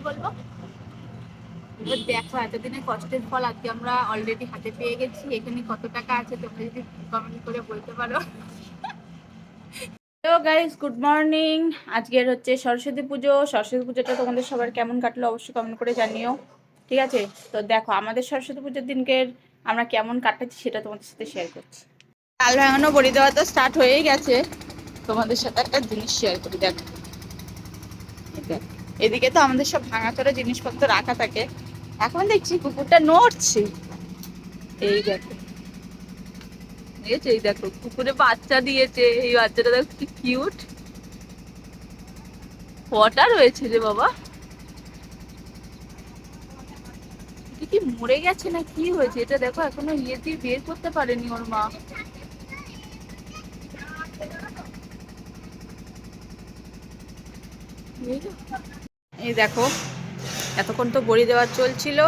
বলবো, এবার দেখো এতদিনের কষ্টের ফল আজকে আমরা অলরেডি হাতে পেয়ে গেছি। এখানে কত টাকা আছে তোমরা যদি কমেন্ট করে বলতে পারো। Hello guys, good morning. আজকের হচ্ছে সরস্বতী পুজো। সরস্বতী পুজোটা তোমাদের সবার কেমন কাটলো অবশ্যই কমেন্ট করে জানিও, ঠিক আছে? তো দেখো আমাদের সরস্বতী পুজোর দিনকে আমরা কেমন কাটাচ্ছি সেটা তোমাদের সাথে শেয়ার করছি। চাল ভাঙানো বড়ি দেওয়া তো স্টার্ট হয়েই গেছে। তোমাদের সাথে একটা জিনিস শেয়ার করি, দেখো এদিকে তো আমাদের সব ভাঙাচোরা জিনিসপত্র রাখা থাকে। এখন দেখছি কুকুরটা নড়ছে। এই দেখো, এই দেখো কুকুরে বাচ্চা দিয়েছে। এই বাচ্চাটা দেখো কি কিউট। কটা রয়েছে রে বাবা, এটা কি মরে গেছে না কি হয়েছে? এটা দেখো এখনো ইয়ে দিয়ে বের করতে পারেনি ওর মা। এই দেখো এতক্ষণ তো বড়ি দেওয়া চলছিল,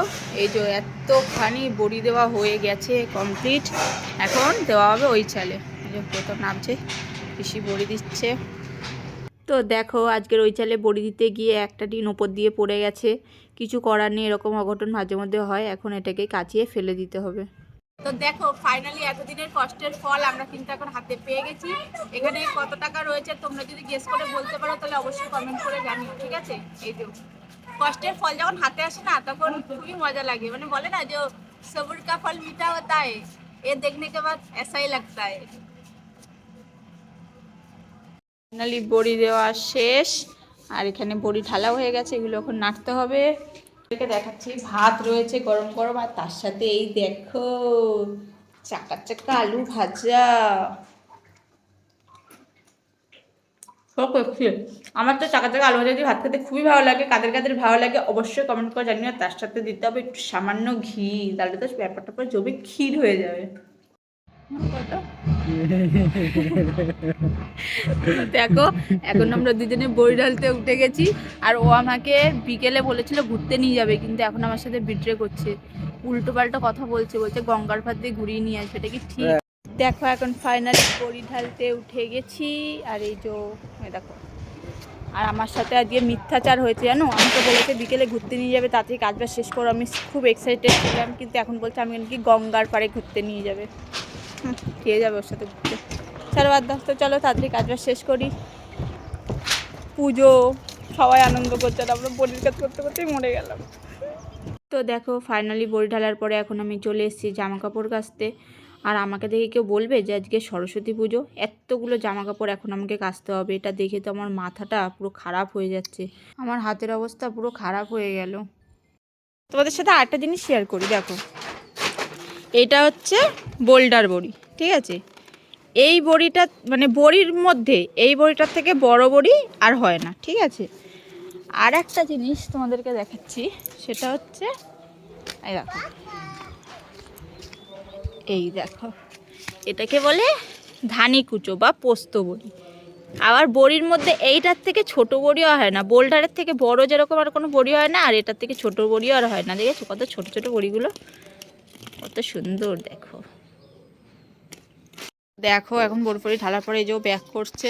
এই যে এতখানি বড়ি দেওয়া হয়ে গেছে কমপ্লিট। এখন দেওয়া হবে ওই চালে। এই যে প্রথম নামছে, পিসি বড়ি দিচ্ছে। তো দেখো আজকের ওই চালে বড়ি দিতে গিয়ে একটা টিন ওপর দিয়ে পড়ে গেছে। কিছু করার নেই, এরকম অঘটন মাঝে মধ্যে হয়। এখন এটাকে কাচিয়ে ফেলে দিতে হবে। তো দেখো ফাইনালি এতদিনের কষ্টের ফল আমরা কিন্তু এখন হাতে পেয়ে গেছি। এখানে কত টাকা রয়েছে তোমরা যদি গেস করে বলতে পারো তাহলে অবশ্যই কমেন্ট করে জানিও, ঠিক আছে? এই যে কষ্টের ফল যখন হাতে আসে না তখন খুবই মজা লাগে। মানে বলে না যে সবুর কা ফল মিঠা হতা है, ये देखने के बाद ऐसा ही लगता है। ফাইনালি বড়ি দেওয়া শেষ, আর এখানে বড়ি ঢালা হয়ে গেছে। এগুলো এখন নাড়তে হবে। দেখাচ্ছি ভাত রয়েছে গরম গরম, আর তার সাথে এই দেখো চাকা চাকা আলু ভাজা। আমার তো চাকা চাকা আলু ভাজা দিয়ে ভাত খেতে খুবই ভালো লাগে। কাদের কাদের ভালো লাগে অবশ্যই কমেন্ট করে জানিও। তার সাথে দিতে হবে একটু সামান্য ঘি, তাহলে তো ব্যাপারটা পরে জমে ক্ষীর হয়ে যাবে। দেখো এখন আমরা দুজনে বড়ি ঢালতে উঠে গেছি। আর ও আমাকে বিকেলে বলেছিল ঘুরতে নিয়ে যাবে, কিন্তু এখন আমার সাথে বিট্রে করছে, উল্টো পাল্টা কথা বলছে। বলছে গঙ্গার পাড় দিয়ে ঘুরিয়ে নিয়ে আসবে, এটা কি ঠিক? দেখো এখন ফাইনালি বড়ি ঢালতে উঠে গেছি। আর এই যে দেখো, আর আমার সাথে আজকে মিথ্যাচার হয়েছে জানো। আমাকে বলেছে বিকেলে ঘুরতে নিয়ে যাবে, তাড়াতাড়ি কাজটা শেষ করো। আমি খুব এক্সাইটেড ছিলাম, কিন্তু এখন বলছে আমি নাকি গঙ্গার পাড়ে ঘুরতে নিয়ে যাবে। কে যাবে ওর সাথে ঘুরতে? চলো বাদ দাও, তো চলো তাড়াতাড়ি কাজটা শেষ করি। পুজো, সবাই আনন্দ করছে, আমরা বড়ির কাজ করতে করতেই মরে গেলাম। তো দেখো ফাইনালি বড়ি ঢালার পরে এখন আমি চলে এসেছি জামা কাপড় কাচতে। আর আমাকে দেখে কেউ বলবে যে আজকে সরস্বতী পুজো, এতগুলো জামা কাপড় এখন আমাকে কাচতে হবে। এটা দেখে তো আমার মাথাটা পুরো খারাপ হয়ে যাচ্ছে, আমার হাতের অবস্থা পুরো খারাপ হয়ে গেল। তোমাদের সাথে আরেকটা জিনিস শেয়ার করি, দেখো এটা হচ্ছে বোল্ডার বড়ি, ঠিক আছে? এই বড়িটা মানে বড়ির মধ্যে এই বড়িটার থেকে বড় বড়ি আর হয় না, ঠিক আছে? আর একটা জিনিস তোমাদেরকে দেখাচ্ছি, সেটা হচ্ছে এই দেখো, এই দেখো এটাকে বলে ধানি কুচো বা পোস্ত বড়ি। আবার বড়ির মধ্যে এইটার থেকে ছোট বড়িও হয় না, বোল্ডারের থেকে বড় যেরকম আর কোনো বড়ি হয় না, আর এটার থেকে ছোট বড়িও আর হয় না। দেখেছো কত ছোট ছোট বড়িগুলো, কত সুন্দর দেখো। দেখো এখন বড়ি ঢালার পরে এই যে ব্যাগ করছে।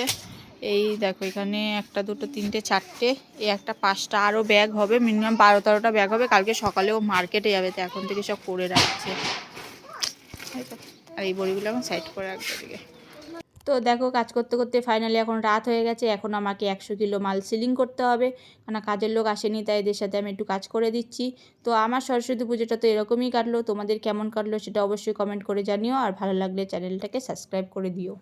এই দেখো এখানে একটা দুটো তিনটে চারটে, এই একটা পাঁচটা, আরও ব্যাগ হবে, মিনিমাম 12-13টা ব্যাগ হবে। কালকে সকালেও মার্কেটে যাবে, তো এখন থেকে সব করে রাখছে। আর এই বড়িগুলো এখন সাইড করে রাখবে এদিকে। তো দেখো কাজ করতে করতে ফাইনালি এখন রাত হয়ে গেছে। এখন আমাকে 100 কিলো মাল সিলিং করতে হবে, কারণ কাজের লোক আসেনি, তাই এদের সাথে আমি একটু কাজ করে দিচ্ছি। তো আমার সরস্বতী পুজোটা তো এরকমই কাটলো। তোমাদের কেমন কাটলো সেটা অবশ্যই কমেন্ট করে জানিও, আর ভালো লাগলে চ্যানেলটাকে সাবস্ক্রাইব করে দিও।